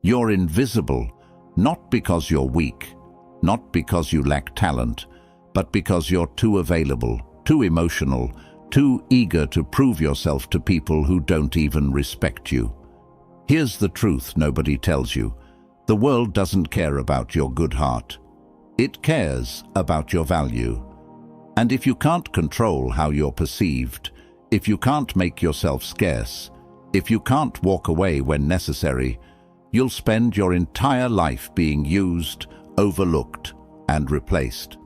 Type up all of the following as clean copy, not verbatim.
You're invisible, not because you're weak, not because you lack talent, but because you're too available, too emotional, too eager to prove yourself to people who don't even respect you. Here's the truth nobody tells you. The world doesn't care about your good heart. It cares about your value. And if you can't control how you're perceived, if you can't make yourself scarce, if you can't walk away when necessary, you'll spend your entire life being used, overlooked, and replaced.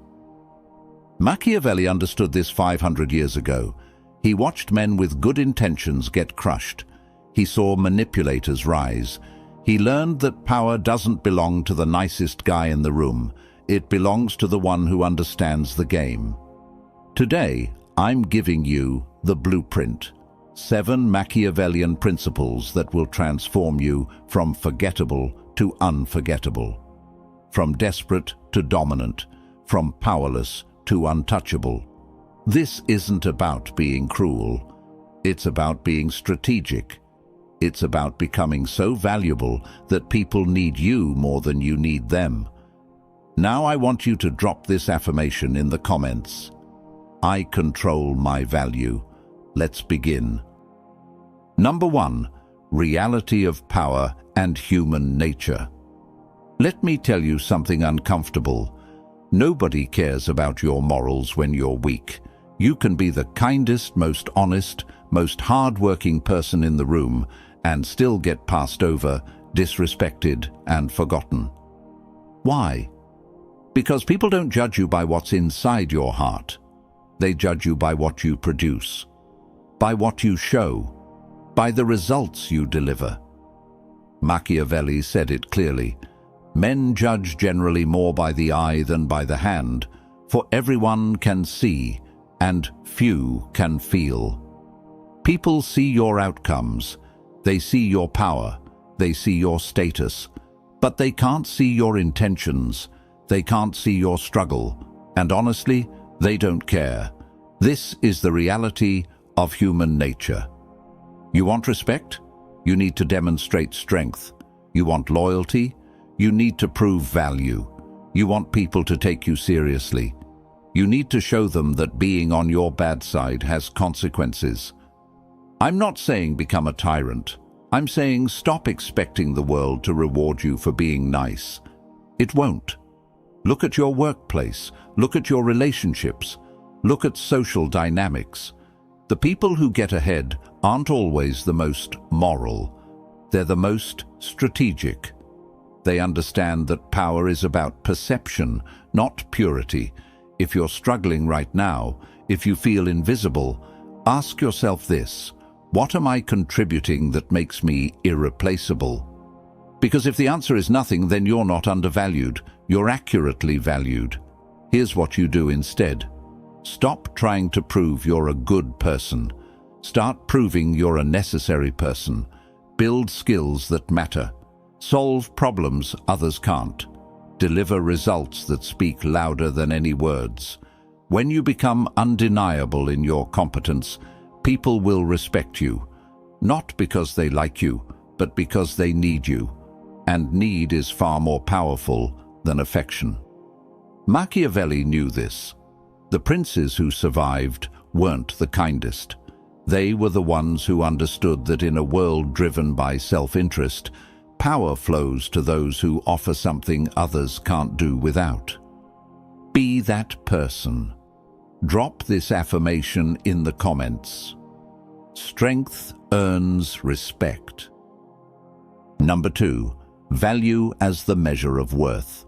Machiavelli understood this 500 years ago. He watched men with good intentions get crushed. He saw manipulators rise. He learned that power doesn't belong to the nicest guy in the room. It belongs to the one who understands the game. Today, I'm giving you the blueprint. 7 Machiavellian principles that will transform you from forgettable to unforgettable. From desperate to dominant. From powerless to untouchable. This isn't about being cruel. It's about being strategic. It's about becoming so valuable that people need you more than you need them. Now I want you to drop this affirmation in the comments. I control my value. Let's begin. Number 1. Reality of power and human nature. Let me tell you something uncomfortable. Nobody cares about your morals when you're weak. You can be the kindest, most honest, most hard-working person in the room and still get passed over, disrespected, and forgotten. Why? Because people don't judge you by what's inside your heart. They judge you by what you produce, by what you show, by the results you deliver. Machiavelli said it clearly. Men judge generally more by the eye than by the hand, for everyone can see, and few can feel. People see your outcomes. They see your power. They see your status. But they can't see your intentions. They can't see your struggle. And honestly, they don't care. This is the reality of human nature. You want respect? You need to demonstrate strength. You want loyalty? You need to prove value. You want people to take you seriously. You need to show them that being on your bad side has consequences. I'm not saying become a tyrant. I'm saying stop expecting the world to reward you for being nice. It won't. Look at your workplace. Look at your relationships. Look at social dynamics. The people who get ahead aren't always the most moral. They're the most strategic. They understand that power is about perception, not purity. If you're struggling right now, if you feel invisible, ask yourself this: what am I contributing that makes me irreplaceable? Because if the answer is nothing, then you're not undervalued. You're accurately valued. Here's what you do instead. Stop trying to prove you're a good person. Start proving you're a necessary person. Build skills that matter. Solve problems others can't. Deliver results that speak louder than any words. When you become undeniable in your competence, people will respect you. Not because they like you, but because they need you. And need is far more powerful than affection. Machiavelli knew this. The princes who survived weren't the kindest. They were the ones who understood that in a world driven by self-interest, power flows to those who offer something others can't do without. Be that person. Drop this affirmation in the comments. Strength earns respect. Number 2. Value as the measure of worth.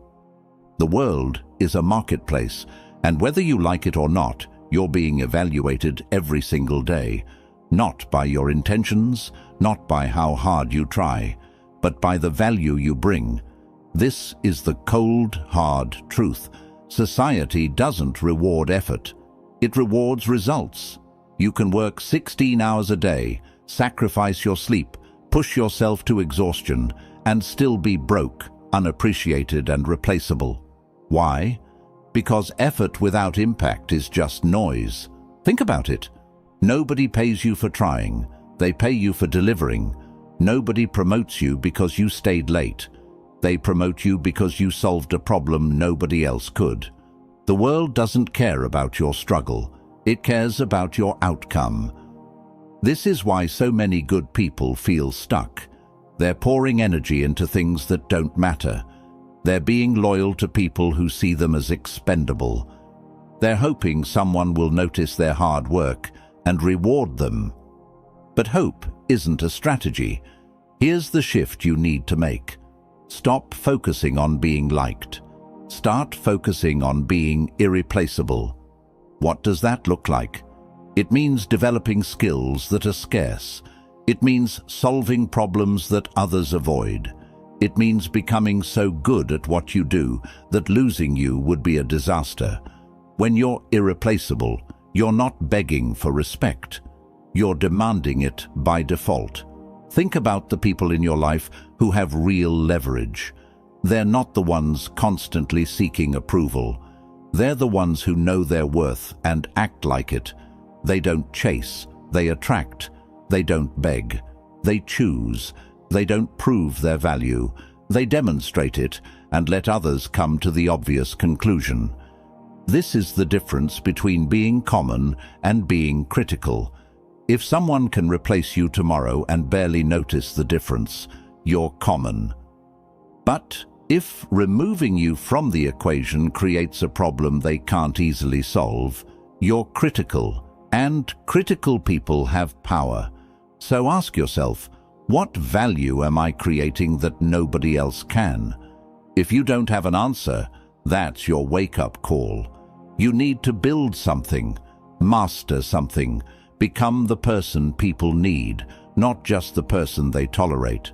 The world is a marketplace, and whether you like it or not, you're being evaluated every single day, not by your intentions, not by how hard you try, but by the value you bring. This is the cold, hard truth. Society doesn't reward effort. It rewards results. You can work 16 hours a day, sacrifice your sleep, push yourself to exhaustion, and still be broke, unappreciated, and replaceable. Why? Because effort without impact is just noise. Think about it. Nobody pays you for trying. They pay you for delivering. Nobody promotes you because you stayed late. They promote you because you solved a problem nobody else could. The world doesn't care about your struggle. It cares about your outcome. This is why so many good people feel stuck. They're pouring energy into things that don't matter. They're being loyal to people who see them as expendable. They're hoping someone will notice their hard work and reward them. But hope isn't a strategy. Here's the shift you need to make. Stop focusing on being liked. Start focusing on being irreplaceable. What does that look like? It means developing skills that are scarce. It means solving problems that others avoid. It means becoming so good at what you do that losing you would be a disaster. When you're irreplaceable, you're not begging for respect. You're demanding it by default. Think about the people in your life who have real leverage. They're not the ones constantly seeking approval. They're the ones who know their worth and act like it. They don't chase, they attract. They don't beg, they choose. They don't prove their value. They demonstrate it and let others come to the obvious conclusion. This is the difference between being common and being critical. If someone can replace you tomorrow and barely notice the difference, you're common. But if removing you from the equation creates a problem they can't easily solve, you're critical, and critical people have power. So ask yourself, what value am I creating that nobody else can? If you don't have an answer, that's your wake-up call. You need to build something, master something, become the person people need, not just the person they tolerate.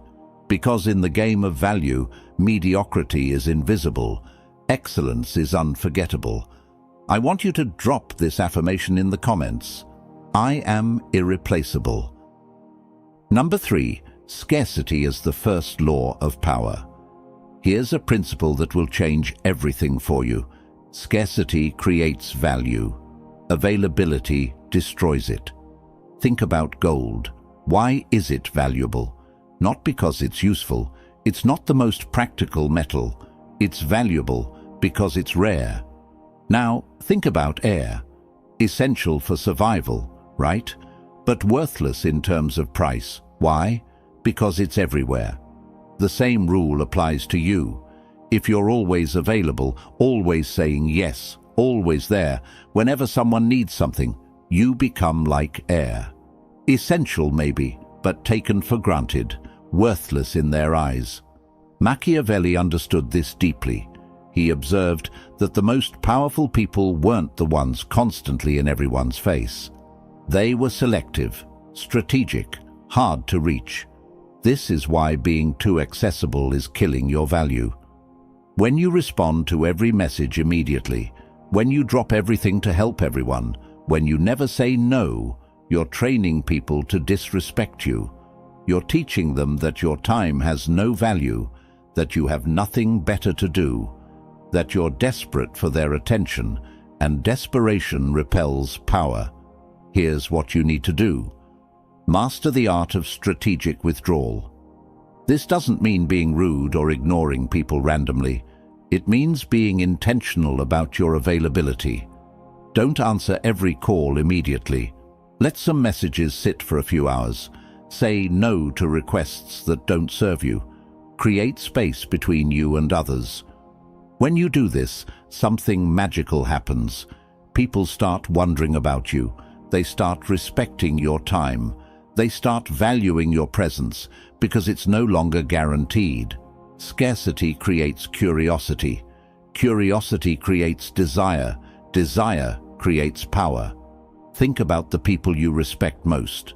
Because in the game of value, mediocrity is invisible, excellence is unforgettable. I want you to drop this affirmation in the comments. I am irreplaceable. Number 3, scarcity is the first law of power. Here's a principle that will change everything for you. Scarcity creates value. Availability destroys it. Think about gold. Why is it valuable? Not because it's useful. It's not the most practical metal. It's valuable because it's rare. Now, think about air. Essential for survival, right? But worthless in terms of price. Why? Because it's everywhere. The same rule applies to you. If you're always available, always saying yes, always there, whenever someone needs something, you become like air. Essential maybe, but taken for granted, worthless in their eyes. Machiavelli understood this deeply. He observed that the most powerful people weren't the ones constantly in everyone's face. They were selective, strategic, hard to reach. This is why being too accessible is killing your value. When you respond to every message immediately, when you drop everything to help everyone, when you never say no, you're training people to disrespect you. You're teaching them that your time has no value, that you have nothing better to do, that you're desperate for their attention, and desperation repels power. Here's what you need to do. Master the art of strategic withdrawal. This doesn't mean being rude or ignoring people randomly. It means being intentional about your availability. Don't answer every call immediately. Let some messages sit for a few hours. Say no to requests that don't serve you. Create space between you and others. When you do this, something magical happens. People start wondering about you. They start respecting your time. They start valuing your presence because it's no longer guaranteed. Scarcity creates curiosity. Curiosity creates desire. Desire creates power. Think about the people you respect most.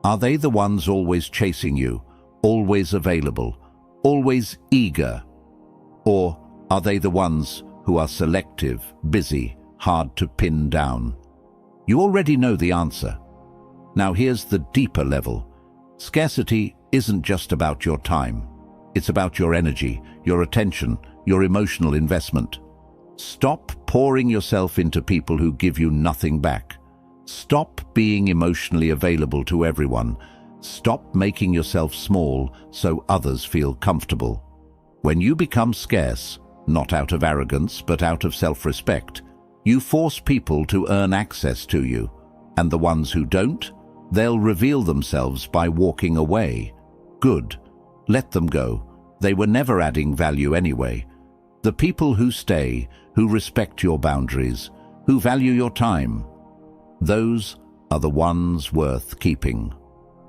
Are they the ones always chasing you, always available, always eager? Or are they the ones who are selective, busy, hard to pin down? You already know the answer. Now here's the deeper level. Scarcity isn't just about your time. It's about your energy, your attention, your emotional investment. Stop pouring yourself into people who give you nothing back. Stop being emotionally available to everyone Stop making yourself small so others feel comfortable. When you become scarce, not out of arrogance but out of self-respect, you force people to earn access to you, and the ones who don't, they'll reveal themselves by walking away. Good. Let them go. They were never adding value anyway. The people who stay, who respect your boundaries, who value your time, those are the ones worth keeping.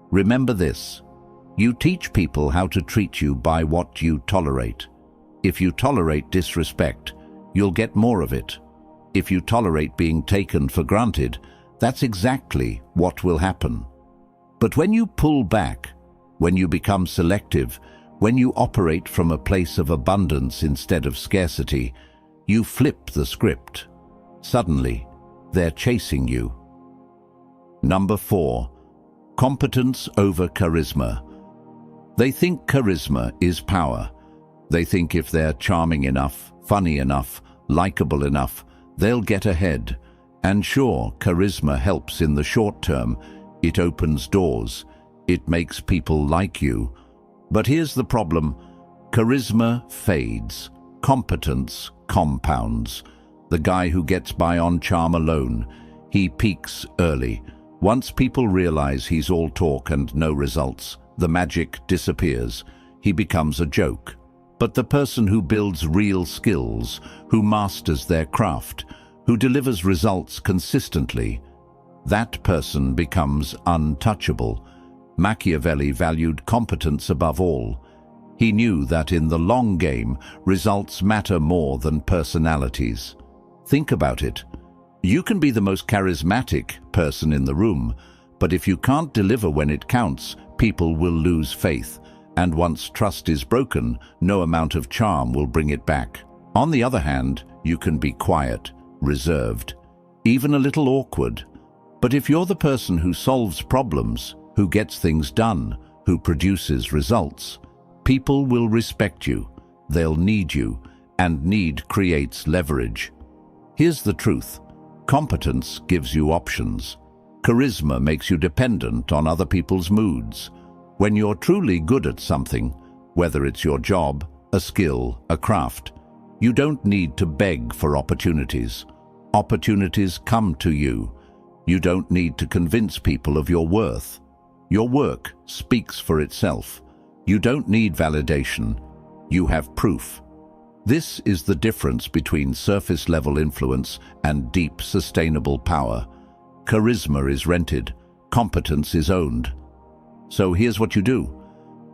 Remember this: you teach people how to treat you by what you tolerate. If you tolerate disrespect, you'll get more of it. If you tolerate being taken for granted, that's exactly what will happen. But when you pull back, when you become selective, when you operate from a place of abundance instead of scarcity, you flip the script. Suddenly, they're chasing you. Number 4. Competence over charisma. They think charisma is power. They think if they're charming enough, funny enough, likable enough, they'll get ahead. And sure, charisma helps in the short term. It opens doors. It makes people like you. But here's the problem. Charisma fades. Competence compounds. The guy who gets by on charm alone, he peaks early. Once people realize he's all talk and no results, the magic disappears. He becomes a joke. But the person who builds real skills, who masters their craft, who delivers results consistently, that person becomes untouchable. Machiavelli valued competence above all. He knew that in the long game, results matter more than personalities. Think about it. You can be the most charismatic person in the room, but if you can't deliver when it counts, people will lose faith. And once trust is broken, no amount of charm will bring it back. On the other hand, you can be quiet, reserved, even a little awkward. But if you're the person who solves problems, who gets things done, who produces results, people will respect you. They'll need you, and need creates leverage. Here's the truth. Competence gives you options. Charisma makes you dependent on other people's moods. When you're truly good at something, whether it's your job, a skill, a craft, you don't need to beg for opportunities. Opportunities come to you. You don't need to convince people of your worth. Your work speaks for itself. You don't need validation. You have proof. This is the difference between surface-level influence and deep, sustainable power. Charisma is rented. Competence is owned. So here's what you do.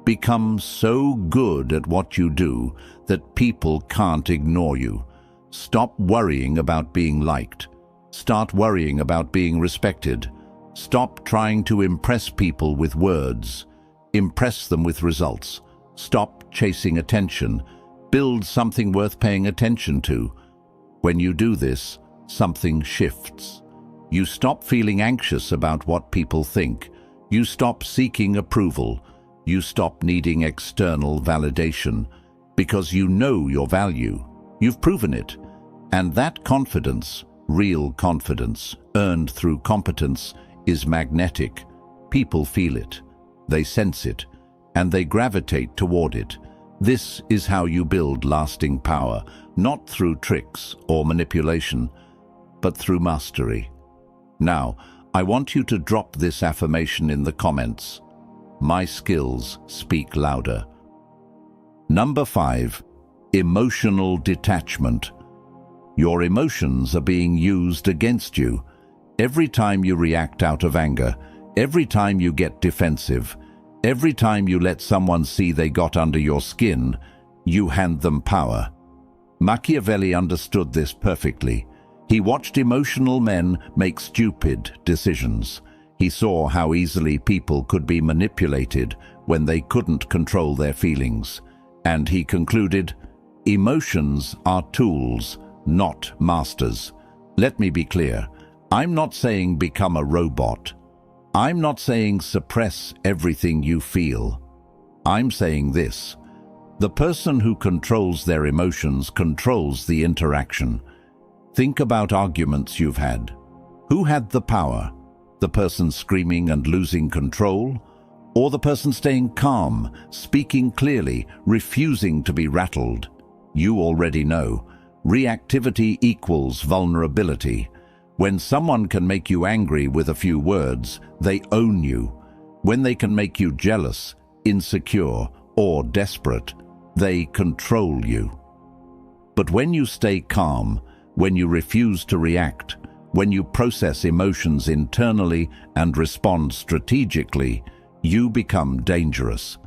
Become so good at what you do that people can't ignore you. Stop worrying about being liked. Start worrying about being respected. Stop trying to impress people with words. Impress them with results. Stop chasing attention. Build something worth paying attention to. When you do this, something shifts. You stop feeling anxious about what people think. You stop seeking approval. You stop needing external validation because you know your value. You've proven it. And that confidence, real confidence, earned through competence, is magnetic. People feel it. They sense it. And they gravitate toward it. This is how you build lasting power, not through tricks or manipulation, but through mastery. Now, I want you to drop this affirmation in the comments. My skills speak louder. Number 5. Emotional detachment. Your emotions are being used against you. Every time you react out of anger, every time you get defensive, every time you let someone see they got under your skin, you hand them power. Machiavelli understood this perfectly. He watched emotional men make stupid decisions. He saw how easily people could be manipulated when they couldn't control their feelings. And he concluded, emotions are tools, not masters. Let me be clear. I'm not saying become a robot. I'm not saying suppress everything you feel. I'm saying this. The person who controls their emotions controls the interaction. Think about arguments you've had. Who had the power? The person screaming and losing control, Or the person staying calm, speaking clearly, refusing to be rattled? You already know. Reactivity equals vulnerability. When someone can make you angry with a few words, they own you. When they can make you jealous, insecure, or desperate, they control you. But when you stay calm, when you refuse to react, when you process emotions internally and respond strategically, you become dangerous.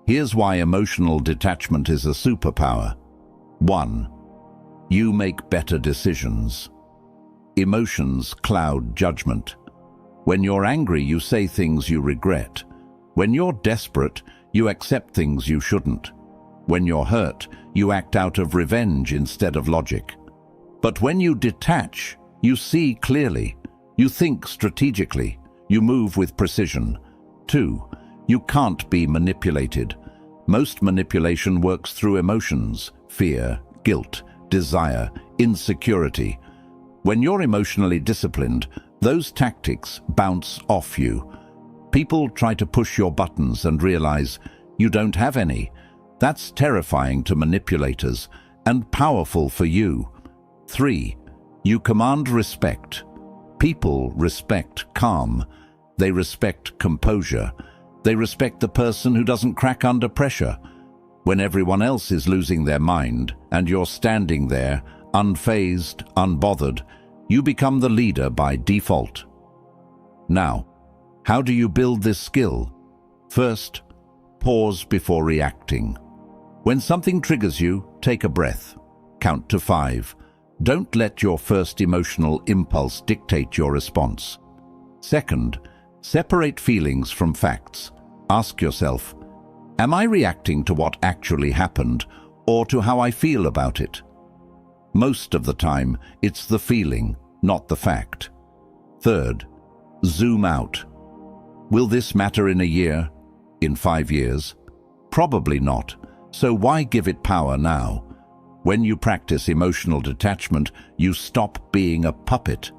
Here's why emotional detachment is a superpower. 1. You make better decisions. Emotions cloud judgment. When you're angry, you say things you regret. When you're desperate, you accept things you shouldn't. When you're hurt, you act out of revenge instead of logic. But when you detach, you see clearly. You think strategically. You move with precision. 2. You can't be manipulated. Most manipulation works through emotions: fear, guilt, desire, insecurity. When you're emotionally disciplined, those tactics bounce off you. People try to push your buttons and realize you don't have any. That's terrifying to manipulators and powerful for you. 3. You command respect. People respect calm. They respect composure. They respect the person who doesn't crack under pressure. When everyone else is losing their mind and you're standing there, unfazed, unbothered, you become the leader by default. Now, how do you build this skill? First, pause before reacting. When something triggers you, take a breath. Count to 5. Don't let your first emotional impulse dictate your response. Second, separate feelings from facts. Ask yourself, am I reacting to what actually happened or to how I feel about it? Most of the time, it's the feeling, not the fact. Third, zoom out. Will this matter in a year? In 5 years? Probably not. So why give it power now? When you practice emotional detachment, you stop being a puppet.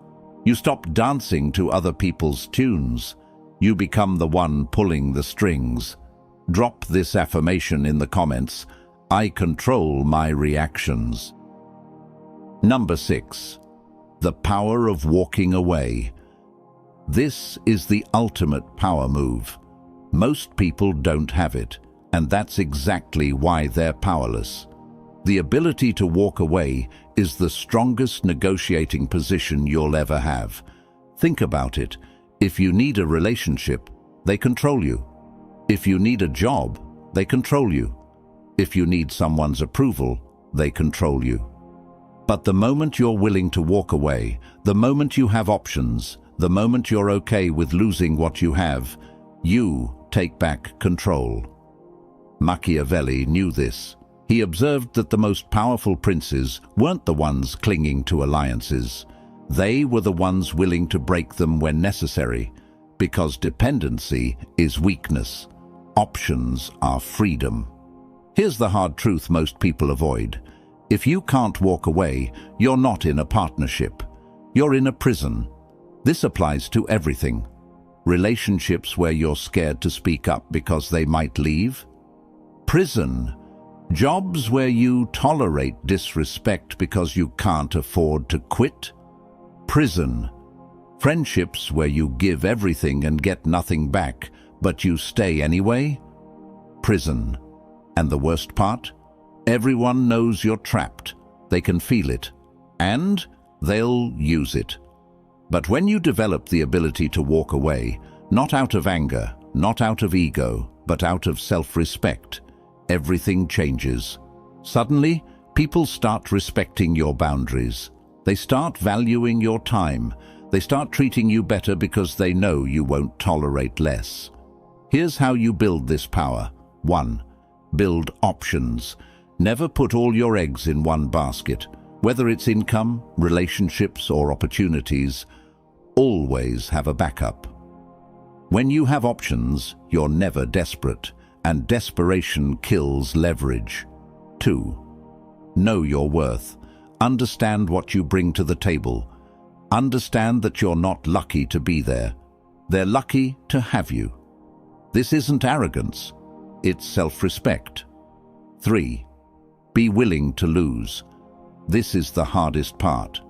You stop dancing to other people's tunes. You become the one pulling the strings. Drop this affirmation in the comments: I control my reactions. Number 6. The power of walking away. This is the ultimate power move. Most people don't have it, and that's exactly why they're powerless. The ability to walk away is the strongest negotiating position you'll ever have. Think about it. If you need a relationship, they control you. If you need a job, they control you. If you need someone's approval, they control you. But the moment you're willing to walk away, the moment you have options, the moment you're okay with losing what you have, you take back control. Machiavelli knew this. He observed that the most powerful princes weren't the ones clinging to alliances. They were the ones willing to break them when necessary, because dependency is weakness. Options are freedom. Here's the hard truth most people avoid. If you can't walk away, you're not in a partnership. You're in a prison. This applies to everything. Relationships where you're scared to speak up because they might leave. Prison. Jobs where you tolerate disrespect because you can't afford to quit. Prison. Friendships where you give everything and get nothing back, but you stay anyway. Prison. And the worst part? Everyone knows you're trapped. They can feel it. And they'll use it. But when you develop the ability to walk away, not out of anger, not out of ego, but out of self-respect, everything changes. Suddenly, people start respecting your boundaries. They start valuing your time. They start treating you better because they know you won't tolerate less. Here's how you build this power. 1. Build options. Never put all your eggs in one basket. Whether it's income, relationships, or opportunities, always have a backup. When you have options, you're never desperate, and desperation kills leverage. 2. Know your worth. Understand what you bring to the table. Understand that you're not lucky to be there. They're lucky to have you. This isn't arrogance, it's self-respect. 3. Be willing to lose. This is the hardest part.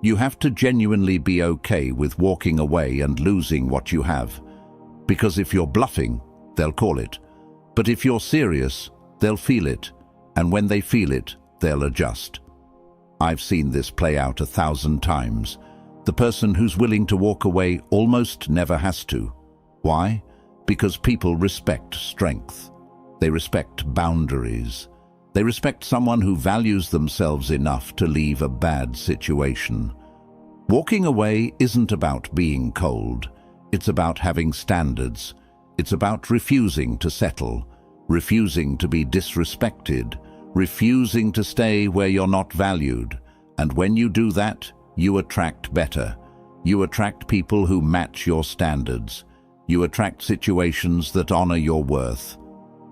You have to genuinely be okay with walking away and losing what you have. Because if you're bluffing, they'll call it. But if you're serious, they'll feel it. And when they feel it, they'll adjust. I've seen this play out 1,000 times. The person who's willing to walk away almost never has to. Why? Because people respect strength. They respect boundaries. They respect someone who values themselves enough to leave a bad situation. Walking away isn't about being cold. It's about having standards. It's about refusing to settle, refusing to be disrespected, refusing to stay where you're not valued. And when you do that, you attract better. You attract people who match your standards. You attract situations that honor your worth.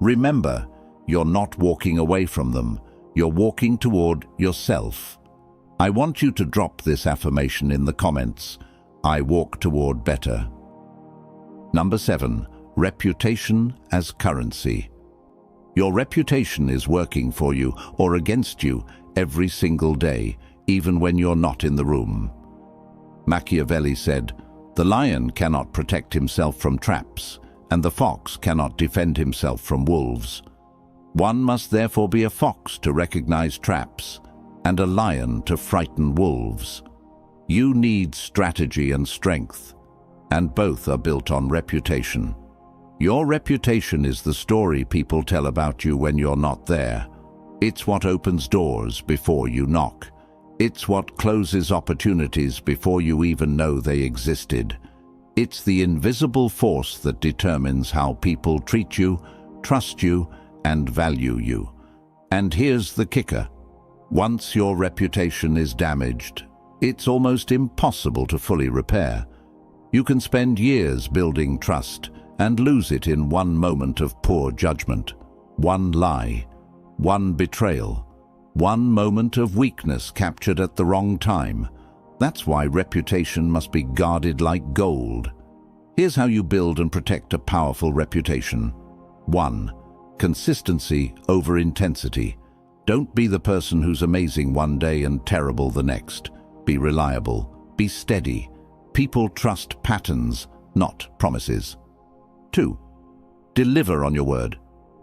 Remember, you're not walking away from them. You're walking toward yourself. I want you to drop this affirmation in the comments. I walk toward better. Number 7. Reputation as currency. Your reputation is working for you or against you every single day, even when you're not in the room. Machiavelli said, "The lion cannot protect himself from traps, and the fox cannot defend himself from wolves. One must therefore be a fox to recognize traps, and a lion to frighten wolves." You need strategy and strength, and both are built on reputation. Your reputation is the story people tell about you when you're not there. It's what opens doors before you knock. It's what closes opportunities before you even know they existed. It's the invisible force that determines how people treat you, trust you, and value you. And here's the kicker. Once your reputation is damaged, it's almost impossible to fully repair. You can spend years building trust and lose it in one moment of poor judgment, one lie, one betrayal, one moment of weakness captured at the wrong time. That's why reputation must be guarded like gold. Here's how you build and protect a powerful reputation. 1. Consistency over intensity. Don't be the person who's amazing one day and terrible the next. Be reliable. Be steady. People trust patterns, not promises. 2. Deliver on your word.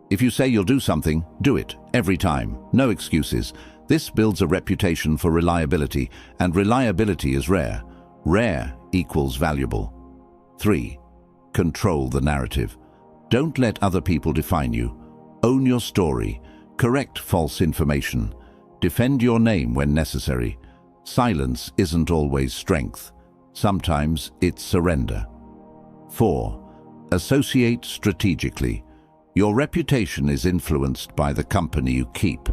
If you say you'll do something, do it, every time. No excuses. This builds a reputation for reliability, and reliability is rare. Rare equals valuable. 3. Control the narrative. Don't let other people define you. Own your story. Correct false information. Defend your name when necessary. Silence isn't always strength. Sometimes it's surrender. 4. Associate strategically. Your reputation is influenced by the company you keep.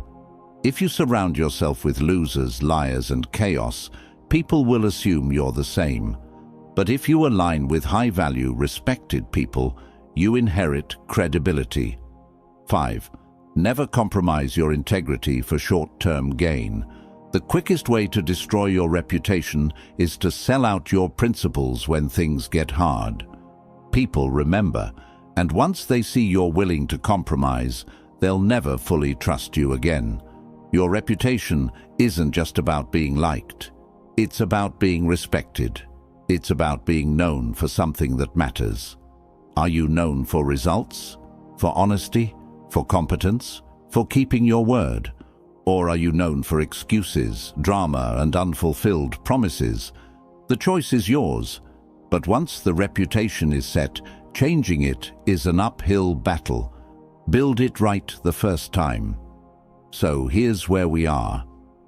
If you surround yourself with losers, liars, and chaos, people will assume you're the same. But if you align with high-value, respected people, you inherit credibility. 5. Never compromise your integrity for short-term gain. The quickest way to destroy your reputation is to sell out your principles when things get hard. People remember, and once they see you're willing to compromise, they'll never fully trust you again. Your reputation isn't just about being liked. It's about being respected. It's about being known for something that matters. Are you known for results? For honesty? For competence? For keeping your word? Or are you known for excuses, drama, and unfulfilled promises? The choice is yours. But once the reputation is set, changing it is an uphill battle. Build it right the first time. So here's where we are.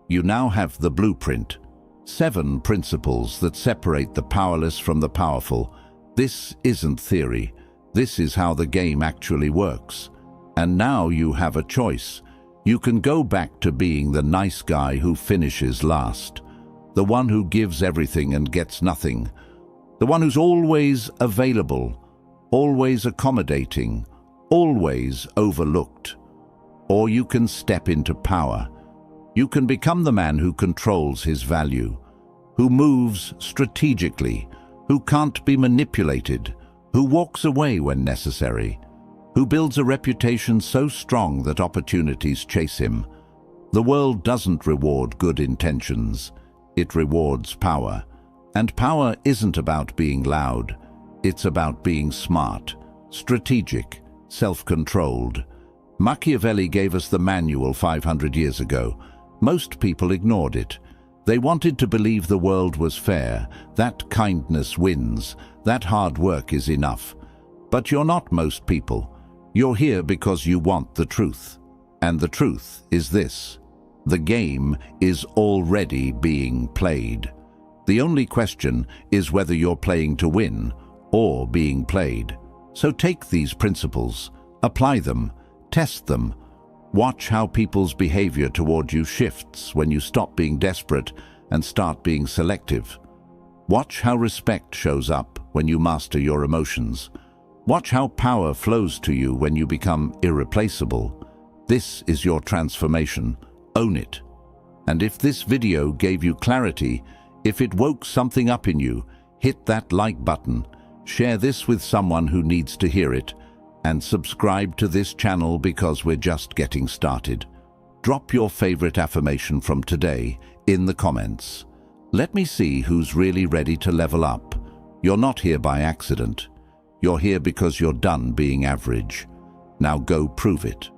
You now have the blueprint. 7 principles that separate the powerless from the powerful. This isn't theory. This is how the game actually works. And now you have a choice. You can go back to being the nice guy who finishes last. The one who gives everything and gets nothing. The one who's always available, always accommodating, always overlooked. Or you can step into power. You can become the man who controls his value, who moves strategically, who can't be manipulated, who walks away when necessary, who builds a reputation so strong that opportunities chase him. The world doesn't reward good intentions, it rewards power. And power isn't about being loud, it's about being smart, strategic, self-controlled. Machiavelli gave us the manual 500 years ago. Most people ignored it. They wanted to believe the world was fair, that kindness wins, that hard work is enough. But you're not most people. You're here because you want the truth. And the truth is this: the game is already being played. The only question is whether you're playing to win or being played. So take these principles, apply them, test them. Watch how people's behavior toward you shifts when you stop being desperate and start being selective. Watch how respect shows up when you master your emotions. Watch how power flows to you when you become irreplaceable. This is your transformation. Own it. And if this video gave you clarity, if it woke something up in you, hit that like button, share this with someone who needs to hear it, and subscribe to this channel because we're just getting started. Drop your favorite affirmation from today in the comments. Let me see who's really ready to level up. You're not here by accident. You're here because you're done being average. Now go prove it.